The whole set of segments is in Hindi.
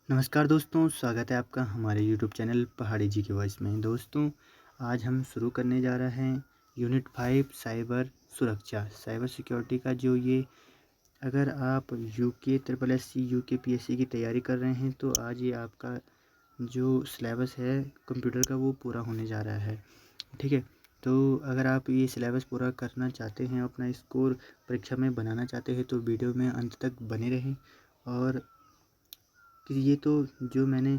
नमस्कार दोस्तों, स्वागत है आपका हमारे यूट्यूब चैनल पहाड़ी जी की वॉइस में। दोस्तों, आज हम शुरू करने जा रहे हैं यूनिट 5 साइबर सुरक्षा, साइबर सिक्योरिटी का जो ये अगर आप UK triple S C UK PSC की तैयारी कर रहे हैं तो आज ये आपका जो सिलेबस है कंप्यूटर का वो पूरा होने जा रहा है। ठीक है, तो अगर आप ये सिलेबस पूरा करना चाहते हैं, अपना स्कोर परीक्षा में बनाना चाहते हैं तो वीडियो में अंत तक बने रहें। और कि ये तो जो मैंने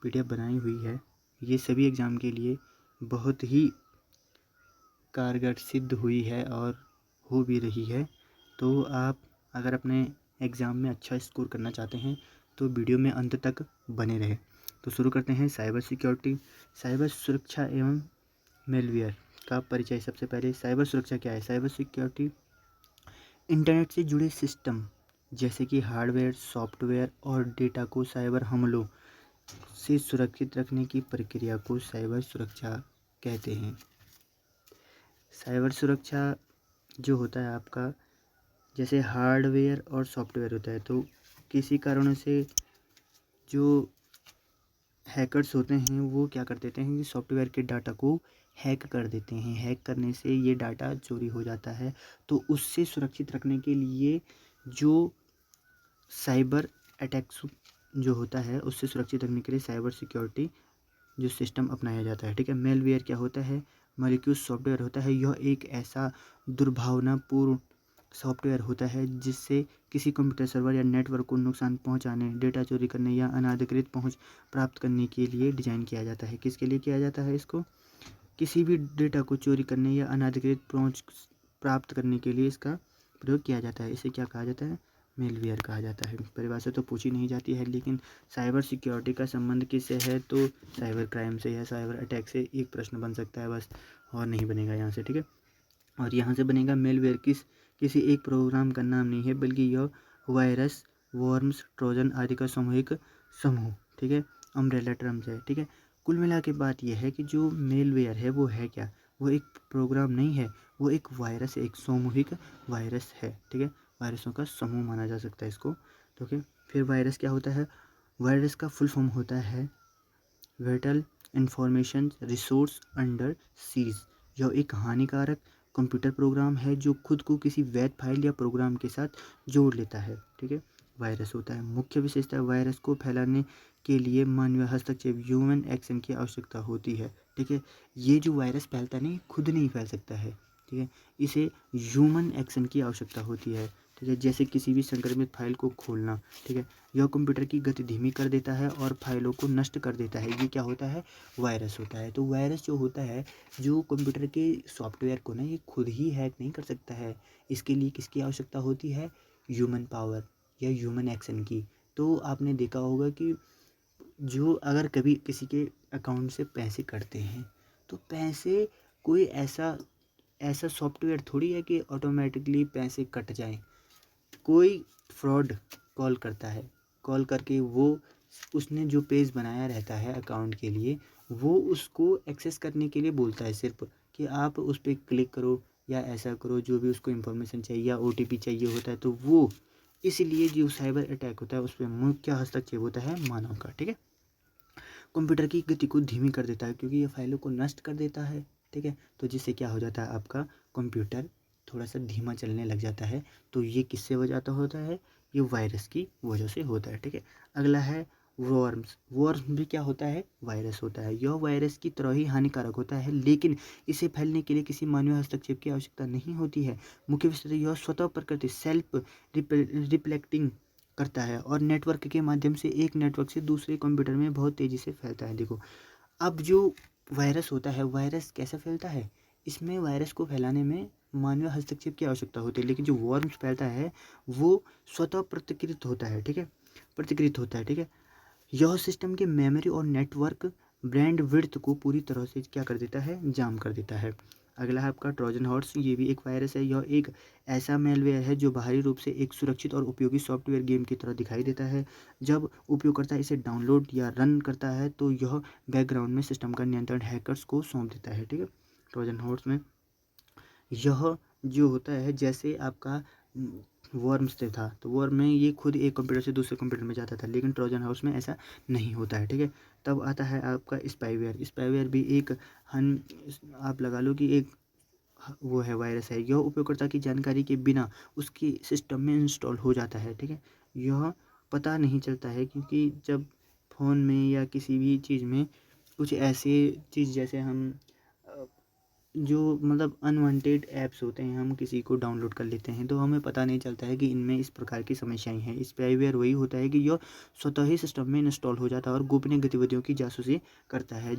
पीडीएफ बनाई हुई है ये सभी एग्ज़ाम के लिए बहुत ही कारगर सिद्ध हुई है और हो भी रही है। तो आप अगर अपने एग्ज़ाम में अच्छा स्कोर करना चाहते हैं तो वीडियो में अंत तक बने रहें। तो शुरू करते हैं साइबर सिक्योरिटी, साइबर सुरक्षा एवं मेलवेयर का परिचय। सबसे पहले साइबर सुरक्षा क्या है? साइबर सिक्योरिटी इंटरनेट से जुड़े सिस्टम जैसे कि हार्डवेयर, सॉफ्टवेयर और डेटा को साइबर हमलों से सुरक्षित रखने की प्रक्रिया को साइबर सुरक्षा कहते हैं। साइबर सुरक्षा जो होता है आपका, जैसे हार्डवेयर और सॉफ्टवेयर होता है, तो किसी कारणों से जो हैकर्स होते हैं वो क्या कर देते हैं कि सॉफ्टवेयर के डाटा को हैक कर देते हैं। हैक करने से ये डाटा चोरी हो जाता है। तो उससे सुरक्षित रखने के लिए जो साइबर अटैक्स जो होता है उससे सुरक्षित रखने के लिए साइबर सिक्योरिटी जो सिस्टम अपनाया जाता है। ठीक है, मेलवेयर क्या होता है? मलिक्यूस सॉफ्टवेयर होता है। यह एक ऐसा दुर्भावनापूर्ण सॉफ्टवेयर होता है जिससे किसी कंप्यूटर सर्वर या नेटवर्क को नुकसान पहुंचाने, डेटा चोरी करने या अनाधिकृत पहुंच प्राप्त करने के लिए डिज़ाइन किया जाता है। किसके लिए किया जाता है इसको? किसी भी डेटा को चोरी करने या अनाधिकृत पहुंच प्राप्त करने के लिए इसका प्रयोग किया जाता है। इसे क्या कहा जाता है? मेलवेयर कहा जाता है। परिभाषा तो पूछी नहीं जाती है, लेकिन साइबर सिक्योरिटी का संबंध किससे है? तो साइबर क्राइम से या साइबर अटैक से एक प्रश्न बन सकता है बस, और नहीं बनेगा यहाँ से। ठीक है, और यहाँ से बनेगा मेलवेयर किसी एक प्रोग्राम का नाम नहीं है, बल्कि यह वायरस, वर्म्स, ट्रोजन आदि का सामूहिक समूह, ठीक है, अम्ब्रेला टर्म्स है। ठीक है, कुल मिला के बात यह है कि जो मेलवेयर है वो है क्या? वो एक प्रोग्राम नहीं है, वो एक वायरस है, एक सामूहिक वायरस है। ठीक है, वायरसों का समूह माना जा सकता है इसको। तो okay? फिर वायरस क्या होता है? वायरस का फुल फॉर्म होता है vital information resource under seize. यह एक हानिकारक कंप्यूटर प्रोग्राम है जो खुद को किसी वैध फाइल या प्रोग्राम के साथ जोड़ लेता है। ठीक है, वायरस होता है। मुख्य विशेषता, वायरस को फैलाने के लिए मानवीय हस्तक्षेप, ह्यूमन एक्शन की आवश्यकता होती है। ठीक है, ये जो वायरस फैलता नहीं, खुद नहीं फैल सकता है। ठीक है, इसे ह्यूमन एक्शन की आवश्यकता होती है। ठीक है, जैसे किसी भी संक्रमित फाइल को खोलना। ठीक है, यह कंप्यूटर की गति धीमी कर देता है और फाइलों को नष्ट कर देता है। ये क्या होता है? वायरस होता है। तो वायरस जो होता है, जो कंप्यूटर के सॉफ्टवेयर को ना ये खुद ही हैक नहीं कर सकता है। इसके लिए किसकी आवश्यकता होती है? ह्यूमन पावर या ह्यूमन एक्शन की। तो आपने देखा होगा कि जो अगर कभी किसी के अकाउंट से पैसे कटते हैं तो पैसे कोई ऐसा ऐसा सॉफ्टवेयर थोड़ी है कि ऑटोमेटिकली पैसे कट जाएं। कोई फ्रॉड कॉल करता है, कॉल करके वो उसने जो पेज बनाया रहता है अकाउंट के लिए, वो उसको एक्सेस करने के लिए बोलता है सिर्फ कि आप उस पर क्लिक करो या ऐसा करो, जो भी उसको इन्फॉर्मेशन चाहिए या ओटीपी चाहिए होता है। तो वो इसलिए जो साइबर अटैक होता है उस पर मुख्य हस्तक्षेप होता है मानव का। ठीक है, कंप्यूटर की गति को धीमी कर देता है क्योंकि ये फाइलों को नष्ट कर देता है। ठीक है, तो जिससे क्या हो जाता है, आपका कंप्यूटर थोड़ा सा धीमा चलने लग जाता है। तो ये किससे वजह तो होता है? ये वायरस की वजह से होता है। ठीक है, अगला है वॉर्म्स। वॉर्म्स भी क्या होता है? वायरस होता है। यह वायरस की तरह ही हानिकारक होता है, लेकिन इसे फैलने के लिए किसी मानवीय हस्तक्षेप की आवश्यकता नहीं होती है। मुख्य विशेषता, यह स्वतः प्रकृति सेल्फ रिप्लेक्टिंग करता है और नेटवर्क के माध्यम से एक नेटवर्क से दूसरे कंप्यूटर में बहुत तेज़ी से फैलता है। देखो, अब जो वायरस होता है, वायरस कैसे फैलता है? इसमें वायरस को फैलाने में मानवीय हस्तक्षेप की आवश्यकता होती है, लेकिन जो वर्म्स फैलता है वो स्वतः प्रतिकृत होता है। ठीक है, प्रतिकृत होता है। ठीक है, यह सिस्टम के मेमोरी और नेटवर्क बैंडविड्थ को पूरी तरह से क्या कर देता है? जाम कर देता है। अगला है आपका ट्रोजन हॉर्स। ये भी एक वायरस है। यह एक ऐसा मेलवेयर है जो बाहरी रूप से एक सुरक्षित और उपयोगी सॉफ्टवेयर गेम की तरह दिखाई देता है। जब उपयोगकर्ता इसे डाउनलोड या रन करता है तो यह बैकग्राउंड में सिस्टम का नियंत्रण हैकर्स को सौंप देता है। ठीक है, ट्रोजन हॉर्स में यह जो होता है, जैसे आपका वर्म्स से था, तो वर्म में ये खुद एक कंप्यूटर से दूसरे कंप्यूटर में जाता था, लेकिन ट्रोजन हाउस में ऐसा नहीं होता है, ठीक है। तब आता है आपका स्पाईवेयर। स्पाईवेयर भी एक हन आप लगा लो कि एक वो है, वायरस है। यह उपयोगकर्ता की जानकारी के बिना उसके सिस्टम में इंस्टॉल हो जाता है, ठीक है। यह पता नहीं चलता है, क्योंकि जब फ़ोन में या किसी भी चीज़ में कुछ ऐसे चीज़, जैसे हम जो मतलब अनवांटेड ऐप्स होते हैं, हम किसी को डाउनलोड कर लेते हैं, तो हमें पता नहीं चलता है कि इनमें इस प्रकार की समस्याएं हैं। स्पाईवेयर वही होता है कि यह स्वतः ही सिस्टम में इंस्टॉल हो जाता है और गोपनीय गतिविधियों की जासूसी करता है।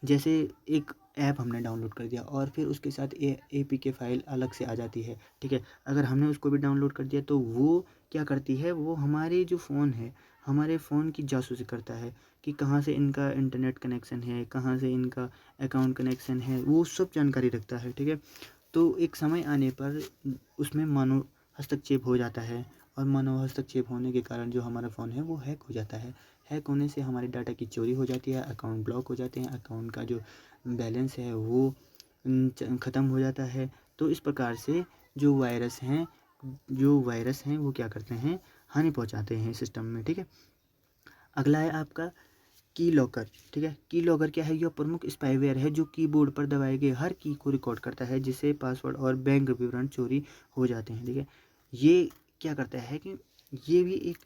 जैसे एक ऐप हमने डाउनलोड कर दिया और फिर उसके साथ APK फाइल अलग से आ जाती है, ठीक है। अगर हमने उसको भी डाउनलोड कर दिया, तो वो क्या करती है, वो हमारे जो फ़ोन है, हमारे फ़ोन की जासूसी करता है कि कहाँ से इनका इंटरनेट कनेक्शन है, कहाँ से इनका अकाउंट कनेक्शन है, वो सब जानकारी रखता है, ठीक है। तो एक समय आने पर उसमें मानव हस्तक्षेप हो जाता है, और मानव हस्तक्षेप होने के कारण जो हमारा फ़ोन है वो हैक हो जाता है। हैक होने से हमारे डाटा की चोरी हो जाती है, अकाउंट ब्लॉक हो जाते हैं, अकाउंट का जो बैलेंस है वो ख़त्म हो जाता है। तो इस प्रकार से जो वायरस हैं वो क्या करते हैं, हानि पहुंचाते हैं सिस्टम में, ठीक है। अगला है आपका की लॉकर, ठीक है। की लॉकर क्या है, यह प्रमुख स्पाईवेयर है जो कीबोर्ड पर दबाए गए हर की को रिकॉर्ड करता है, जिससे पासवर्ड और बैंक विवरण चोरी हो जाते हैं, ठीक है। ये क्या करता है कि ये भी एक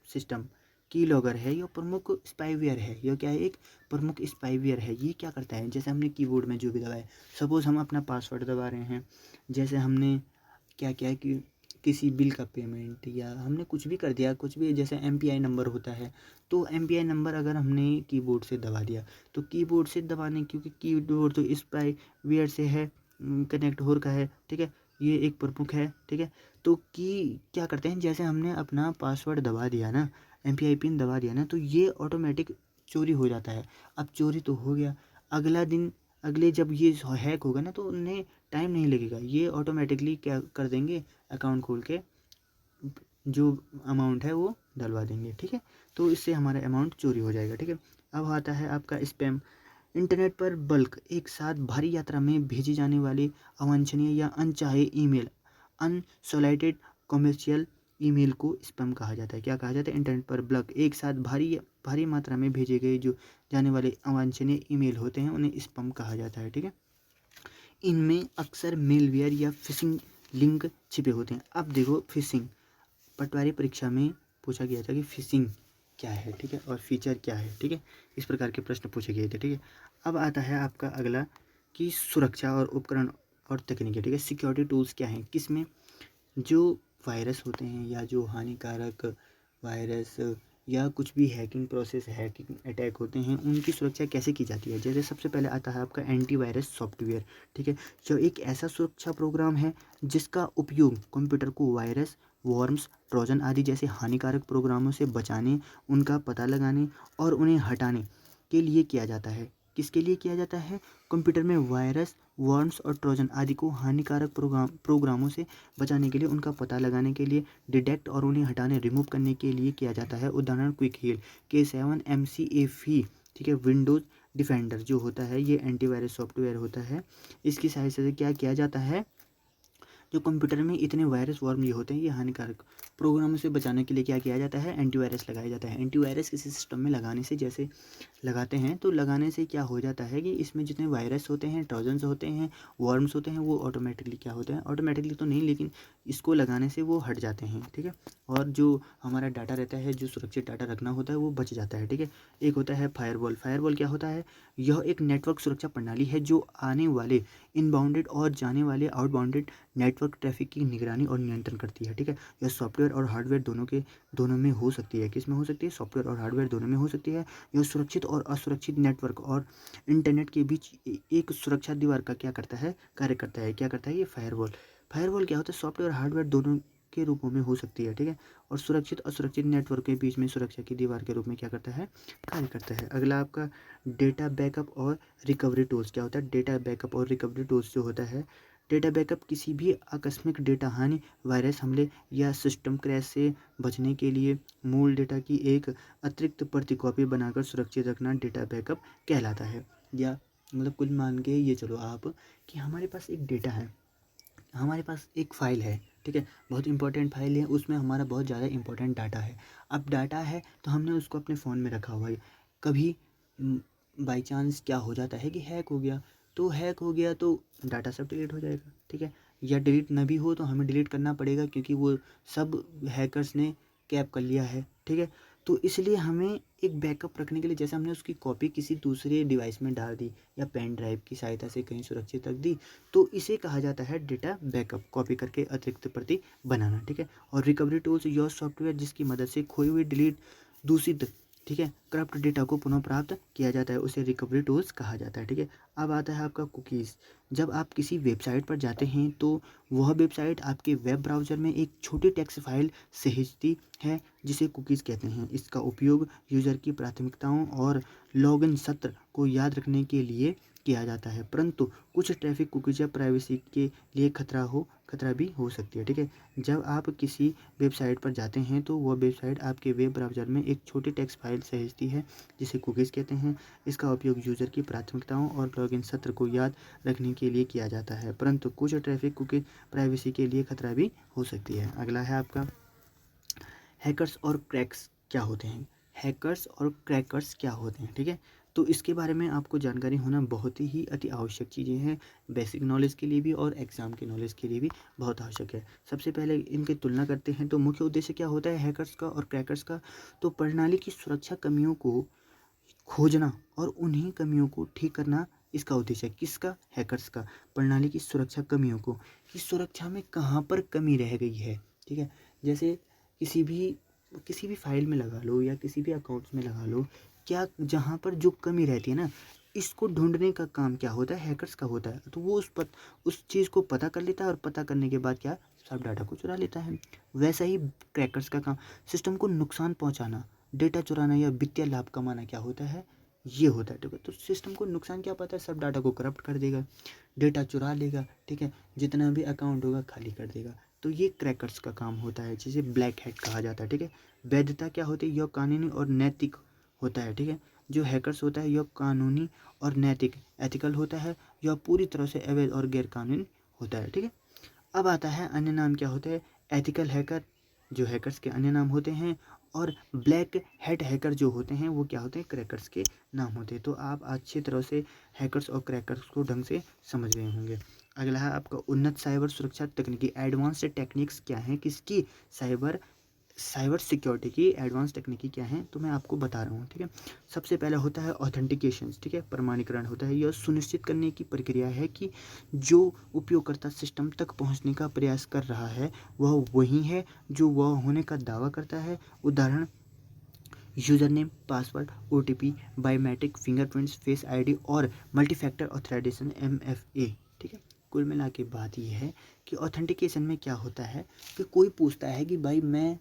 सिस्टम की लॉगर है, यह प्रमुख स्पाईवेयर है। यह क्या है, एक प्रमुख स्पाईवेयर है। ये क्या करता है, जैसे हमने कीबोर्ड में जो भी दबाया, सपोज़ हम अपना पासवर्ड दबा रहे हैं, जैसे हमने क्या क्या है कि किसी बिल का पेमेंट या हमने कुछ भी कर दिया, कुछ भी, जैसे MPI नंबर होता है, तो MPI नंबर अगर हमने कीबोर्ड से दबा दिया, तो कीबोर्ड से दबाने, क्योंकि कीबोर्ड तो स्पाईवेयर से है कनेक्ट हो रखा है, ठीक है। ये एक प्रमुख है, ठीक है। तो की क्या करते हैं, जैसे हमने अपना पासवर्ड दबा दिया ना, MPI पिन दबा दिया ना, तो ये ऑटोमेटिक चोरी हो जाता है। अब चोरी तो हो गया, अगले जब ये हैक होगा ना, तो उन्हें टाइम नहीं लगेगा, ये ऑटोमेटिकली क्या कर देंगे, अकाउंट खोल के जो अमाउंट है वो डलवा देंगे, ठीक है। तो इससे हमारा अमाउंट चोरी हो जाएगा, ठीक है। अब आता है आपका स्पैम। इंटरनेट पर बल्क एक साथ भारी यात्रा में भेजी जाने वाली अवांछनीय या अनचाहे ईमेल, अनसोलाइटेड कॉमर्शियल ईमेल को स्पैम कहा जाता है। क्या कहा जाता है, इंटरनेट पर बल्क एक साथ भारी भारी मात्रा में भेजे गए जो जाने वाले अवांछनीय ईमेल होते हैं, उन्हें स्पैम कहा जाता है, ठीक है। इनमें अक्सर मेलवेयर या फिशिंग लिंक छिपे होते हैं। अब देखो, फिशिंग पटवारी परीक्षा में पूछा गया था कि फिशिंग क्या है, ठीक है, और फीचर क्या है, ठीक है। इस प्रकार के प्रश्न पूछे गए थे, ठीक है। अब आता है आपका अगला कि सुरक्षा और उपकरण और तकनीकें, ठीक है। सिक्योरिटी टूल्स क्या हैं, किसमें जो वायरस होते हैं या जो हानिकारक वायरस या कुछ भी हैकिंग प्रोसेस, हैकिंग अटैक होते हैं, उनकी सुरक्षा कैसे की जाती है। जैसे सबसे पहले आता है आपका एंटीवायरस सॉफ्टवेयर, ठीक है, जो एक ऐसा सुरक्षा प्रोग्राम है जिसका उपयोग कंप्यूटर को वायरस, वॉर्म्स, ट्रोजन आदि जैसे हानिकारक प्रोग्रामों से बचाने, उनका पता लगाने और उन्हें हटाने के लिए किया जाता है। किसके लिए किया जाता है, कंप्यूटर में वायरस, वॉर्म्स और ट्रोजन आदि को हानिकारक प्रोग्रामों से बचाने के लिए, उनका पता लगाने के लिए, डिटेक्ट और उन्हें हटाने, रिमूव करने के लिए किया जाता है। उदाहरण क्विक हील, K7 MCAFE, ठीक है। विंडोज़ डिफेंडर जो होता है, ये एंटीवायरस सॉफ्टवेयर होता है। इसकी सहायता से क्या किया जाता है, जो कंप्यूटर में इतने वायरस वॉर्म ये होते हैं, ये हानिकारक प्रोग्रामों से बचाने के लिए क्या किया जाता है, एंटीवायरस लगाया जाता है। एंटीवायरस किसी सिस्टम में लगाने से, जैसे लगाते हैं, तो लगाने से क्या हो जाता है कि इसमें जितने वायरस होते हैं, ट्रोजन्स होते हैं, वॉर्म्स होते हैं, वो ऑटोमेटिकली क्या होते हैं, ऑटोमेटिकली तो नहीं, लेकिन इसको लगाने से वो हट जाते हैं, ठीक है। और जो हमारा डाटा रहता है, जो सुरक्षित डाटा रखना होता है, वो बच जाता है, ठीक है। एक होता है फायरवॉल। फायरवॉल क्या होता है, यह एक नेटवर्क सुरक्षा प्रणाली है जो आने वाले इनबाउंडेड और जाने वाले आउटबाउंडेड नेटवर्क ट्रैफिक की निगरानी और नियंत्रण करती है, ठीक है। यह सॉफ्टवेयर और हार्डवेयर दोनों में हो सकती है। किस में हो सकती है, सॉफ्टवेयर और हार्डवेयर दोनों में हो सकती है। यह सुरक्षित और असुरक्षित नेटवर्क और इंटरनेट के बीच एक सुरक्षा दीवार का क्या करता है, कार्य करता है। क्या करता है ये फायरवॉल। फायरवॉल क्या होता है, सॉफ्टवेयर और हार्डवेयर दोनों के रूपों में हो सकती है, ठीक है। और सुरक्षित असुरक्षित नेटवर्क के बीच में सुरक्षा की दीवार के रूप में क्या करता है, कार्य करता है। अगला आपका डेटा बैकअप और रिकवरी टूल्स। क्या होता है, डेटा बैकअप और रिकवरी टूल्स जो होता है, डेटा बैकअप किसी भी आकस्मिक डेटा हानि, वायरस हमले या सिस्टम क्रैश से बचने के लिए मूल डेटा की एक अतिरिक्त प्रति कॉपी बनाकर सुरक्षित रखना डेटा बैकअप कहलाता है। या मतलब कुल मान के ये चलो आप कि हमारे पास एक डेटा है, हमारे पास एक फ़ाइल है, ठीक है, बहुत इंपॉर्टेंट फ़ाइल है, उसमें हमारा बहुत ज़्यादा इंपॉर्टेंट डाटा है। अब डाटा है तो हमने उसको अपने फ़ोन में रखा हुआ है, कभी बाई चांस क्या हो जाता है कि हैक हो गया, तो हैक हो गया तो डाटा सब डिलीट हो जाएगा, ठीक है, या डिलीट ना भी हो तो हमें डिलीट करना पड़ेगा क्योंकि वो सब हैकर्स ने कैप कर लिया है, ठीक है। तो इसलिए हमें एक बैकअप रखने के लिए, जैसे हमने उसकी कॉपी किसी दूसरे डिवाइस में डाल दी या पेन ड्राइव की सहायता से कहीं सुरक्षित रख दी, तो इसे कहा जाता है डेटा बैकअप, कॉपी करके अतिरिक्त प्रति बनाना, ठीक है। और रिकवरी टूल्स योर सॉफ्टवेयर जिसकी मदद से खोई हुई, डिलीट, दूषित, ठीक है, करप्ट डेटा को पुनः प्राप्त किया जाता है, उसे रिकवरी टूल्स कहा जाता है, ठीक है। अब आता है आपका कुकीज़। जब आप किसी वेबसाइट पर जाते हैं तो वह वेबसाइट आपके वेब ब्राउज़र में एक छोटी टेक्स्ट फाइल सहेजती है जिसे कुकीज़ कहते हैं। इसका उपयोग यूज़र की प्राथमिकताओं और लॉगिन सत्र को याद रखने के लिए किया जाता है, परंतु कुछ ट्रैफिक कुकीज़ या प्राइवेसी के लिए खतरा भी हो सकती है, ठीक है। जब आप किसी वेबसाइट पर जाते हैं तो वह वेबसाइट आपके वेब ब्राउज़र में एक छोटी टेक्स्ट फाइल सहेजती है जिसे कुकीज़ कहते हैं। इसका उपयोग यूज़र की प्राथमिकताओं और लॉगिन सत्र को याद रखने के लिए किया जाता है, परंतु कुछ ट्रैफिक कुकीज़ प्राइवेसी के लिए खतरा भी हो सकती है। अगला है आपका हैकर्स और क्रैक्स क्या होते हैं। हैकर्स और क्रैकर्स क्या होते हैं, ठीक है। तो इसके बारे में आपको जानकारी होना बहुत ही अति आवश्यक चीज़ें हैं, बेसिक नॉलेज के लिए भी और एग्ज़ाम के नॉलेज के लिए भी बहुत आवश्यक है। सबसे पहले इनकी तुलना करते हैं तो मुख्य उद्देश्य क्या होता है हैकर्स का और क्रैकर्स का। तो प्रणाली की सुरक्षा कमियों को खोजना और उन्हीं कमियों को ठीक करना इसका उद्देश्य है। किसका? हैकर्स का। प्रणाली की सुरक्षा कमियों को, कि सुरक्षा में कहाँ पर कमी रह गई है, ठीक है। जैसे किसी भी फाइल में लगा लो या किसी भी अकाउंट्स में लगा लो, क्या जहाँ पर जो कमी रहती है ना, इसको ढूंढने का काम क्या होता है, हैकर्स का होता है। तो वो उस चीज़ को पता कर लेता है और पता करने के बाद क्या, सब डाटा को चुरा लेता है। वैसा ही क्रैकर्स का काम सिस्टम को नुकसान पहुंचाना, डेटा चुराना या वित्तीय लाभ कमाना क्या होता है, ये होता है, ठीक है। तो सिस्टम को नुकसान क्या पता है, सब डाटा को करप्ट कर देगा, डेटा चुरा लेगा, ठीक है, जितना भी अकाउंट होगा खाली कर देगा। तो ये क्रैकर्स का काम होता है जिसे ब्लैक हैट कहा जाता है, ठीक है। वैधता क्या होती है, यह कानूनी और नैतिक होता है, ठीक है। जो हैकर्स होता है यह कानूनी और नैतिक, एथिकल होता है, यह पूरी तरह से अवैध और गैर कानूनी होता है, ठीक है। अब आता है अन्य नाम क्या होते हैं, एथिकल हैकर, जो हैकर्स के अन्य नाम होते हैं, और ब्लैक हैट हैकर जो होते हैं वो क्या होते हैं, क्रैकर्स के नाम होते हैं। तो आप अच्छी तरह से हैकर्स और क्रैकर्स को ढंग से समझ गए होंगे। अगला है आपका उन्नत साइबर सुरक्षा तकनीकी, एडवांस्ड टेक्निक्स क्या हैं, किसकी, साइबर सिक्योरिटी की एडवांस तकनीकी क्या है, तो मैं आपको बता रहा हूँ, ठीक है। सबसे पहले होता है ऑथेंटिकेशन, ठीक है, प्रमाणीकरण होता है। यह सुनिश्चित करने की प्रक्रिया है कि जो उपयोगकर्ता सिस्टम तक पहुँचने का प्रयास कर रहा है वह वही है जो वह होने का दावा करता है। उदाहरण, user name, password, OTP, biometric, fingerprints, face ID और मल्टीफैक्टर ऑथराइजेशन, MFA, ठीक है। कुल मिला के बात यह है कि ऑथेंटिकेशन में क्या होता है कि कोई पूछता है कि भाई मैं,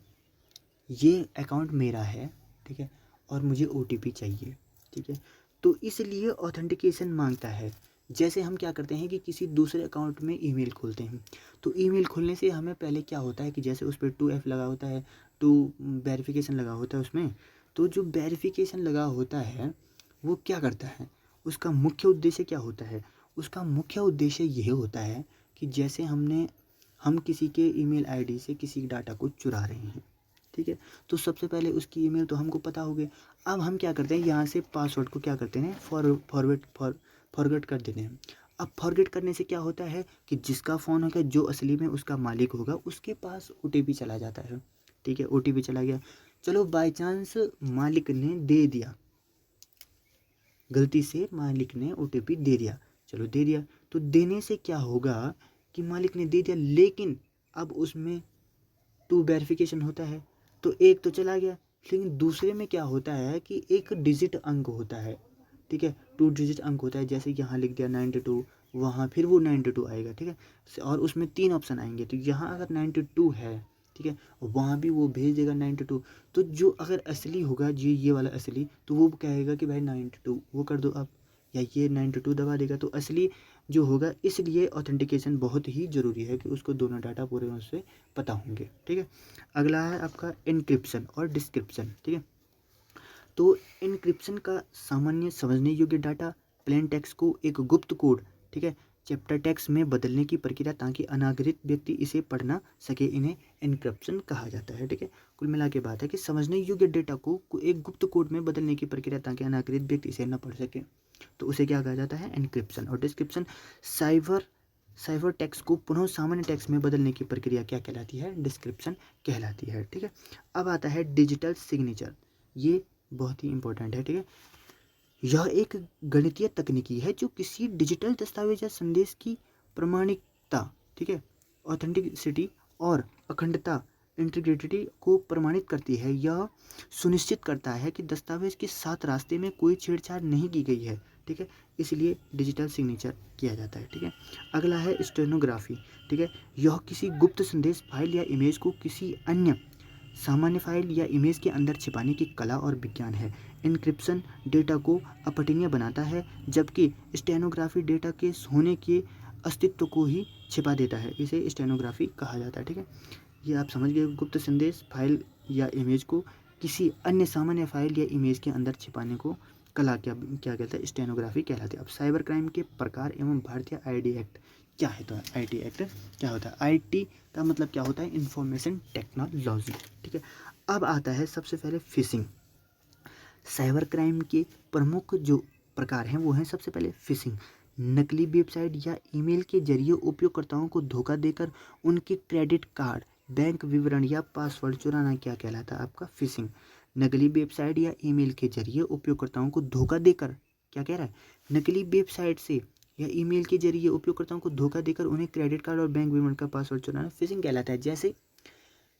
ये अकाउंट मेरा है, ठीक है, और मुझे OTP चाहिए, ठीक है। तो इसलिए ऑथेंटिकेशन मांगता है। जैसे हम क्या करते हैं कि किसी दूसरे अकाउंट में ईमेल खोलते हैं, तो ईमेल खोलने से हमें पहले क्या होता है कि जैसे उस पर 2F लगा होता है, 2 वेरिफिकेशन लगा होता है उसमें। तो जो वेरिफिकेशन लगा होता है वो क्या करता है, उसका मुख्य उद्देश्य क्या होता है, उसका मुख्य उद्देश्य यह होता है कि जैसे हम किसी के ईमेल ID से किसी डाटा को चुरा रहे हैं, ठीक है। तो सबसे पहले उसकी ईमेल तो हमको पता हो गई। अब हम क्या करते हैं, यहाँ से पासवर्ड को क्या करते हैं, फॉरगेट कर देते हैं। अब फॉरगेट करने से क्या होता है कि जिसका फ़ोन होगा, जो असली में उसका मालिक होगा, उसके पास OTP चला जाता है, ठीक है। OTP चला गया, चलो बाय चांस मालिक ने दे दिया, गलती से मालिक ने OTP दे दिया, चलो दे दिया, तो देने से क्या होगा कि मालिक ने दे दिया, लेकिन अब उसमें 2 वेरिफिकेशन होता है, तो एक तो चला गया, लेकिन दूसरे में क्या होता है कि एक डिजिट अंक होता है, ठीक है, 2 डिजिट अंक होता है। जैसे यहाँ लिख दिया 92, वहाँ फिर वो 92 आएगा, ठीक है। और उसमें 3 ऑप्शन आएंगे, तो यहाँ अगर 92 है, ठीक है, वहाँ भी वो भेज देगा 92। तो जो अगर असली होगा, जी ये वाला असली, तो वो कहेगा कि भाई 92 वो कर दो आप, या ये 92 दबा देगा, तो असली जो होगा। इसलिए ऑथेंटिकेशन बहुत ही ज़रूरी है कि उसको दोनों डाटा पूरे रूप से पता होंगे, ठीक है। अगला है आपका एन्क्रिप्शन और डिस्क्रिप्शन, ठीक है। तो एन्क्रिप्शन का सामान्य समझने योग्य डाटा, प्लेन टेक्स्ट को एक गुप्त कोड, ठीक है, चैप्टर टेक्स्ट में बदलने की प्रक्रिया ताकि अनागरिक व्यक्ति इसे पढ़ ना सके, इन्हें एन्क्रिप्शन कहा जाता है। ठीक है, कुल मिला के बात है कि समझने योग्य डेटा को एक गुप्त कोड में बदलने की प्रक्रिया ताकि अनागरिक व्यक्ति इसे न पढ़ सके, तो उसे क्या कहा जाता है, एन्क्रिप्शन। और डिस्क्रिप्शन, साइफर टेक्स्ट को पुनः सामान्य टेक्स्ट में बदलने की प्रक्रिया क्या कहलाती है, डिस्क्रिप्शन कहलाती है। ठीक है, अब आता है डिजिटल सिग्नेचर, ये बहुत ही इंपॉर्टेंट है। ठीक है, यह एक गणितीय तकनीकी है जो किसी डिजिटल दस्तावेज या संदेश की प्रामाणिकता, ठीक है, ऑथेंटिसिटी और अखंडता, इंटीग्रिटी को प्रमाणित करती है। यह सुनिश्चित करता है कि दस्तावेज के साथ रास्ते में कोई छेड़छाड़ नहीं की गई है। ठीक है, इसलिए डिजिटल सिग्नेचर किया जाता है। ठीक है, अगला है स्टेनोग्राफी। ठीक है, यह किसी गुप्त संदेश, फाइल या इमेज को किसी अन्य सामान्य फाइल या इमेज के अंदर छिपाने की कला और विज्ञान है। इनक्रिप्शन डेटा को अपठनीय बनाता है, जबकि स्टेनोग्राफी डेटा के होने के अस्तित्व को ही छिपा देता है, इसे स्टेनोग्राफी कहा जाता है। ठीक है, ये आप समझ गए, गुप्त संदेश, फाइल या इमेज को किसी अन्य सामान्य फाइल या इमेज के अंदर छिपाने को कला क्या क्या कहता है, स्टेनोग्राफी कहलाती है। अब साइबर क्राइम के प्रकार एवं भारतीय आईटी एक्ट क्या है, तो आईटी एक्ट क्या होता है, आईटी का मतलब क्या होता है, इंफॉर्मेशन टेक्नोलॉजी। ठीक है, अब आता है सबसे पहले फिशिंग। साइबर क्राइम के प्रमुख जो प्रकार हैं वो हैं, सबसे पहले फिशिंग, नकली वेबसाइट या ईमेल के जरिए उपयोगकर्ताओं को धोखा देकर उनके क्रेडिट कार्ड, बैंक विवरण या पासवर्ड चुराना क्या कहलाता है, आपका फिशिंग। नकली वेबसाइट या ईमेल के जरिए उपयोगकर्ताओं को धोखा देकर, क्या कह रहा है, नकली वेबसाइट से या ईमेल के जरिए उपयोगकर्ताओं को धोखा देकर उन्हें क्रेडिट कार्ड और बैंक विवरण का पासवर्ड चुराना फिशिंग कहलाता है। जैसे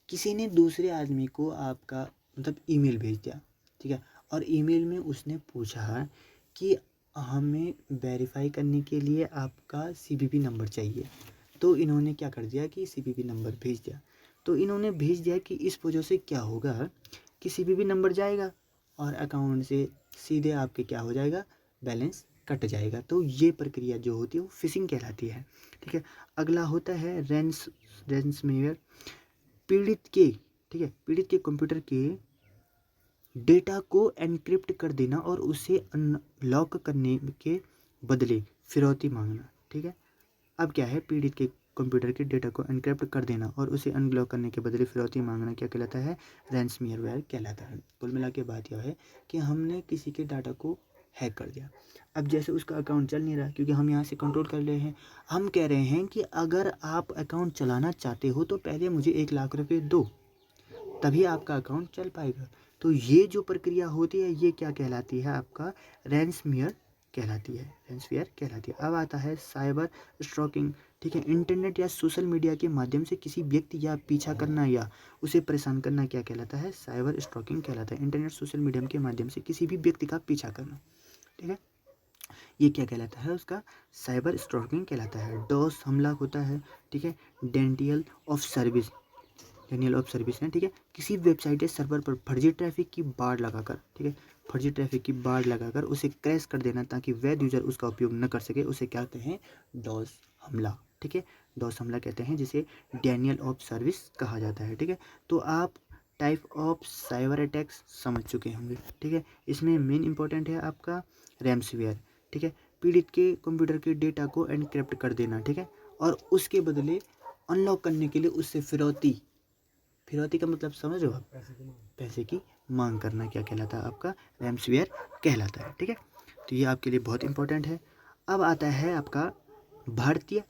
किसी ने दूसरे आदमी को आपका मतलब ईमेल भेज दिया, ठीक है, और ईमेल में उसने पूछा कि हमें वेरीफाई करने के लिए आपका सीवीवी नंबर चाहिए, तो इन्होंने क्या कर दिया कि सीवीवी नंबर भेज दिया। तो इन्होंने भेज दिया कि इस वजह से क्या होगा कि सीवीवी नंबर जाएगा और अकाउंट से सीधे आपके क्या हो जाएगा, बैलेंस कट जाएगा। तो ये प्रक्रिया जो होती है वो फिशिंग कहलाती है। ठीक है, अगला होता है रैंसमवेयर। पीड़ित के, ठीक है, पीड़ित के कंप्यूटर के डेटा को एनक्रिप्ट कर देना और उसे अनलॉक करने के बदले फिरौती मांगना। ठीक है, अब क्या है, पीड़ित के कंप्यूटर के डेटा को एनक्रिप्ट कर देना और उसे अनलॉक करने के बदले फिरौती मांगना क्या कहलाता है, रैंसमवेयर कहलाता है। कुल मिला के बात यह है कि हमने किसी के डाटा को हैक कर दिया, अब जैसे उसका अकाउंट चल नहीं रहा क्योंकि हम यहाँ से कंट्रोल कर रहे हैं, हम कह रहे हैं कि अगर आप अकाउंट चलाना चाहते हो तो पहले मुझे 1 लाख रुपए दो, तभी आपका अकाउंट चल पाएगा। तो ये जो प्रक्रिया होती है ये क्या कहलाती है, आपका रैंसमवेयर कहलाती है, रैंसमवेयर कहलाती है। अब आता है साइबर स्टॉकिंग। ठीक है, इंटरनेट या सोशल मीडिया के माध्यम से किसी व्यक्ति या पीछा करना या उसे परेशान करना क्या कहलाता है, साइबर स्टॉकिंग कहलाता है। इंटरनेट सोशल मीडिया के माध्यम से किसी भी व्यक्ति का पीछा करना, ठीक है, ये क्या कहलाता है, उसका साइबर स्टॉकिंग कहलाता है। डॉस हमला होता है, ठीक है, डेनियल ऑफ सर्विस है। ठीक है, किसी वेबसाइट या सर्वर पर फर्जी ट्रैफिक की बाढ़ लगाकर, ठीक है, फर्जी ट्रैफिक की बाढ़ लगाकर उसे क्रैश कर देना ताकि वैध यूजर उसका उपयोग न कर सके, उसे क्या कहते हैं, डॉस हमला। ठीक है, डॉस हमला कहते हैं, जिसे डेनियल ऑफ सर्विस कहा जाता है। ठीक है, तो आप टाइप ऑफ साइबर अटैक्स समझ चुके होंगे। ठीक है, इसमें मेन इंपॉर्टेंट है आपका रैंसमवेयर। ठीक है, पीड़ित के कंप्यूटर के डेटा को एनक्रिप्ट कर देना, ठीक है, और उसके बदले अनलॉक करने के लिए उससे फिरौती का मतलब समझ रहे हो आप, पैसे की मांग करना क्या कहलाता है, आपका रैंसमवेयर कहलाता है। ठीक है, तो ये आपके लिए बहुत इंपॉर्टेंट है। अब आता है आपका भारतीय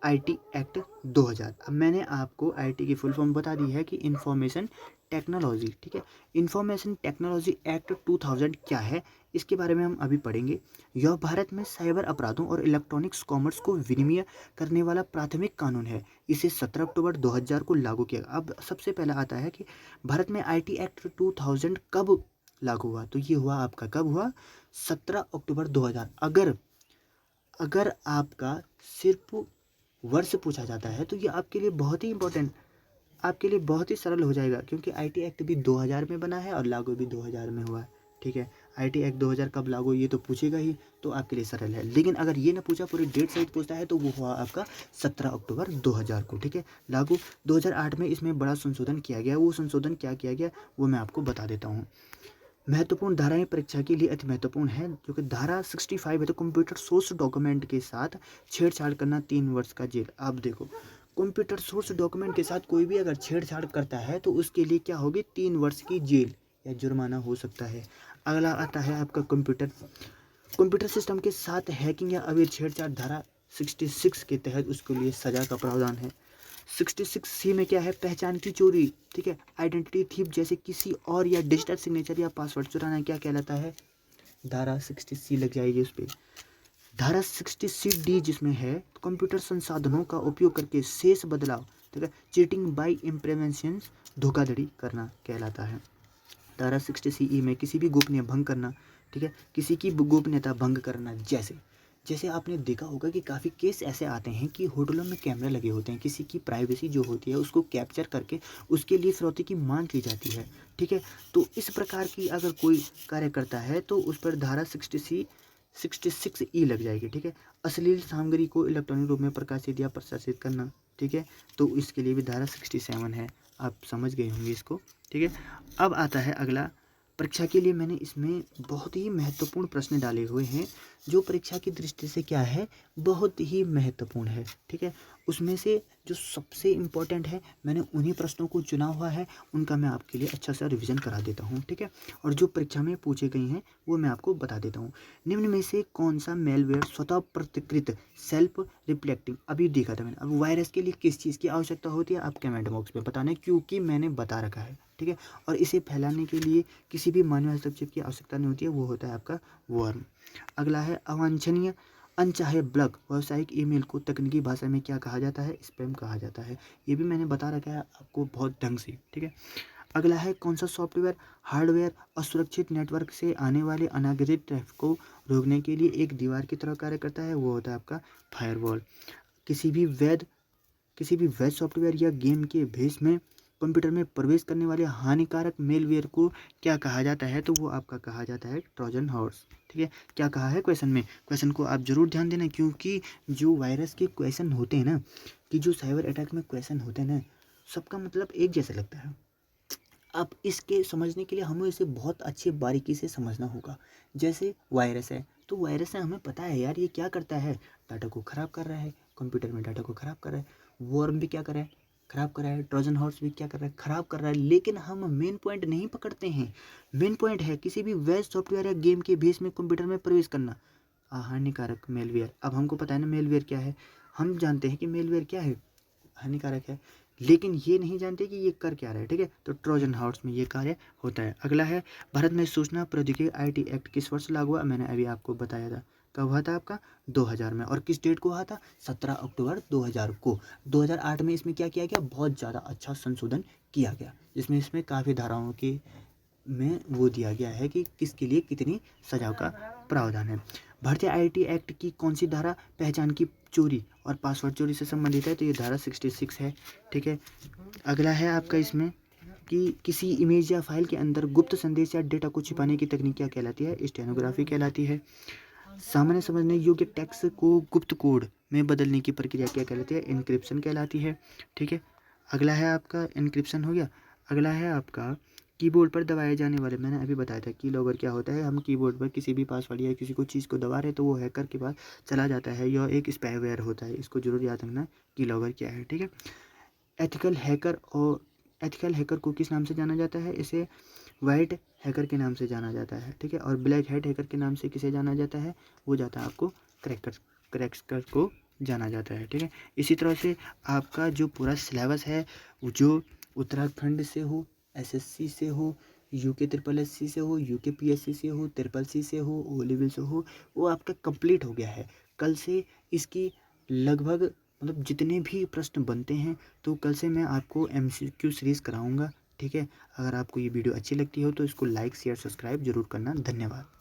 आईटी एक्ट 2000। अब मैंने आपको आईटी की फुल फॉर्म बता दी है कि इंफॉर्मेशन टेक्नोलॉजी। ठीक है, इंफॉर्मेशन टेक्नोलॉजी एक्ट 2000 क्या है, इसके बारे में हम अभी पढ़ेंगे। यह भारत में साइबर अपराधों और इलेक्ट्रॉनिक्स कॉमर्स को विनिमय करने वाला प्राथमिक कानून है। इसे 17 अक्टूबर 2000 को लागू किया। अब सबसे पहला आता है कि भारत में आईटी एक्ट 2000 कब लागू हुआ, तो ये हुआ आपका कब हुआ, 17 अक्टूबर 2000। अगर आपका सिर्फ वर्ष पूछा जाता है तो ये आपके लिए बहुत ही इंपॉर्टेंट, आपके लिए बहुत ही सरल हो जाएगा, क्योंकि आईटी एक्ट भी 2000 में बना है और लागू भी 2000 में हुआ है। ठीक है, आईटी एक्ट 2000 कब लागू ये तो पूछेगा ही, तो आपके लिए सरल है। लेकिन अगर ये ना पूछा, पूरी डेट सहित पूछता है, तो वो हुआ आपका 17 अक्टूबर 2000 को। ठीक है, लागू 2008 में इसमें बड़ा संशोधन किया गया। वो संशोधन क्या किया गया वो मैं आपको बता देता हूँ। महत्वपूर्ण धाराएं परीक्षा के लिए अति महत्वपूर्ण है, जो कि धारा 65 है। तो कंप्यूटर सोर्स डॉक्यूमेंट के साथ छेड़छाड़ करना 3 वर्ष का जेल। आप देखो, कंप्यूटर सोर्स डॉक्यूमेंट के साथ कोई भी अगर छेड़छाड़ करता है तो उसके लिए क्या होगी, 3 वर्ष की जेल या जुर्माना हो सकता है। अगला आता है आपका कंप्यूटर सिस्टम के साथ हैकिंग या अवैध छेड़छाड़, धारा 66 के तहत उसके लिए सजा का प्रावधान है। 66C में क्या है, पहचान की चोरी, ठीक है, आइडेंटिटी थीफ जैसे किसी और या डिजिटल सिग्नेचर या पासवर्ड चुराना क्या कहलाता है, धारा 60C लग जाएगी उस पर। धारा 60CD जिसमें है कंप्यूटर संसाधनों का उपयोग करके शेष बदलाव, ठीक है, चीटिंग बाय इम्प्लीमेंटेशन, धोखाधड़ी करना कहलाता है। धारा 60CE में किसी भी गोपनीय भंग करना, ठीक है, किसी की गोपनीयता भंग करना, जैसे आपने देखा होगा कि काफ़ी केस ऐसे आते हैं कि होटलों में कैमरे लगे होते हैं, किसी की प्राइवेसी जो होती है उसको कैप्चर करके उसके लिए फिरौती की मांग की जाती है, ठीक है। तो इस प्रकार की अगर कोई कार्य करता है तो उस पर धारा 66E लग जाएगी, ठीक है। अश्लील सामग्री को इलेक्ट्रॉनिक रूप में प्रकाशित या प्रसारित करना, ठीक है, तो इसके लिए भी धारा 67 है। आप समझ गए होंगे इसको, ठीक है। अब आता है अगला, परीक्षा के लिए मैंने इसमें बहुत ही महत्वपूर्ण प्रश्न डाले हुए हैं, जो परीक्षा की दृष्टि से क्या है, बहुत ही महत्वपूर्ण है, ठीक है। उसमें से जो सबसे इम्पोर्टेंट है मैंने उन्हीं प्रश्नों को चुना हुआ है, उनका मैं आपके लिए अच्छा सा रिवीजन करा देता हूँ, ठीक है। और जो परीक्षा में पूछे गए हैं वो मैं आपको बता देता हूँ। निम्न में से कौन सा मेलवेयर स्वतः प्रतिकृत सेल्फ रिफ्लेक्टिंग, अभी देखा था मैंने। अब वायरस के लिए किस चीज़ की आवश्यकता होती है, आप कमेंट बॉक्स में बताना, क्योंकि मैंने बता रखा है, ठीक है। और इसे फैलाने के लिए किसी भी मानवीय हस्तक्षेप की आवश्यकता नहीं होती है, वो होता है आपका वर्म। अगला है अवांछनीय अनचाहे ब्लॉग, व्यावसायिक ईमेल को तकनीकी भाषा में क्या कहा जाता है, स्पैम कहा जाता है। ये भी मैंने बता रखा है आपको बहुत ढंग से, ठीक है। अगला है कौन सा सॉफ्टवेयर हार्डवेयर असुरक्षित नेटवर्क से आने वाले अनागरित ट्रैफिक को रोकने के लिए एक दीवार की तरह कार्य करता है, वो होता है आपका फायरवॉल। किसी भी वैध सॉफ्टवेयर या गेम के भेष में कंप्यूटर में प्रवेश करने वाले हानिकारक मेलवेयर को क्या कहा जाता है, तो वो आपका कहा जाता है ट्रोजन हॉर्स, ठीक है। क्या कहा है क्वेश्चन में, क्वेश्चन को आप जरूर ध्यान देना, क्योंकि जो वायरस के क्वेश्चन होते हैं ना, कि जो साइबर अटैक में क्वेश्चन होते हैं ना, सबका मतलब एक जैसा लगता है। अब इसके समझने के लिए हमें इसे बहुत अच्छी बारीकी से समझना होगा। जैसे वायरस है, तो वायरस है, हमें पता है यार ये क्या करता है, डाटा को ख़राब कर रहा है, कंप्यूटर में डाटा को ख़राब कर रहा है। वर्म भी क्या कर रहा है, ख़राब कर रहा है। ट्रोजन हॉर्स भी क्या कर रहा है, ख़राब कर रहा है। लेकिन हम मेन पॉइंट नहीं पकड़ते हैं। मेन पॉइंट है किसी भी वैध सॉफ्टवेयर या गेम के बेस में कंप्यूटर में प्रवेश करना, हानिकारक मेलवेयर। अब हमको पता है ना मेलवेयर क्या है, हम जानते हैं कि मेलवेयर क्या है, हानिकारक है, लेकिन ये नहीं जानते कि ये कर क्या रहा है, ठीक है। तो ट्रोजन हॉर्स में ये कार्य होता है। अगला है भारत में सूचना प्रौद्योगिकी IT एक्ट किस वर्ष लागू हुआ, मैंने अभी आपको बताया था। कब हुआ था आपका, 2000 में। और किस डेट को हुआ था, 17 अक्टूबर 2000 को। 2008 में इसमें क्या किया गया, बहुत ज़्यादा अच्छा संशोधन किया गया, जिसमें इसमें काफ़ी धाराओं के में वो दिया गया है कि किसके लिए कितनी सजा का प्रावधान है। भारतीय IT एक्ट की कौन सी धारा पहचान की चोरी और पासवर्ड चोरी से संबंधित है, तो ये धारा 66 है, ठीक है। अगला है आपका इसमें कि किसी इमेज या फाइल के अंदर गुप्त संदेश या डेटा को छिपाने की तकनीक क्या कहलाती है, स्टेनोग्राफी कहलाती है। सामान्य समझने योग्य टेक्स्ट को गुप्त कोड में बदलने की प्रक्रिया क्या कहलाती है, इनक्रिप्शन कहलाती है, ठीक है। अगला है आपका इनक्रिप्शन हो गया। अगला है आपका कीबोर्ड पर दबाए जाने वाले, मैंने अभी बताया था की लॉगर क्या होता है। हम कीबोर्ड पर किसी भी पासवर्ड या किसी को चीज़ को दबा रहे तो वो हैकर के पास चला जाता है, यह एक स्पाईवेयर होता है, इसको जरूर याद रखना की लॉगर क्या है, ठीक है। एथिकल हैकर को किस नाम से जाना जाता है, इसे वाइट हैकर के नाम से जाना जाता है, ठीक है। और ब्लैक हैट हैकर के नाम से किसे जाना जाता है, वो जाता है आपको क्रैकर को जाना जाता है, ठीक है। इसी तरह से आपका जो पूरा सिलेबस है, जो उत्तराखंड से हो, SSC से हो, UK SSC से हो, UK PSC से हो, SSC से हो, O लेवल से हो, वो आपका कंप्लीट हो गया है। कल से इसकी लगभग मतलब जितने भी प्रश्न बनते हैं, तो कल से मैं आपको MCQ सीरीज़ कराऊंगा, ठीक है। अगर आपको ये वीडियो अच्छी लगती हो तो इसको लाइक शेयर सब्सक्राइब जरूर करना। धन्यवाद।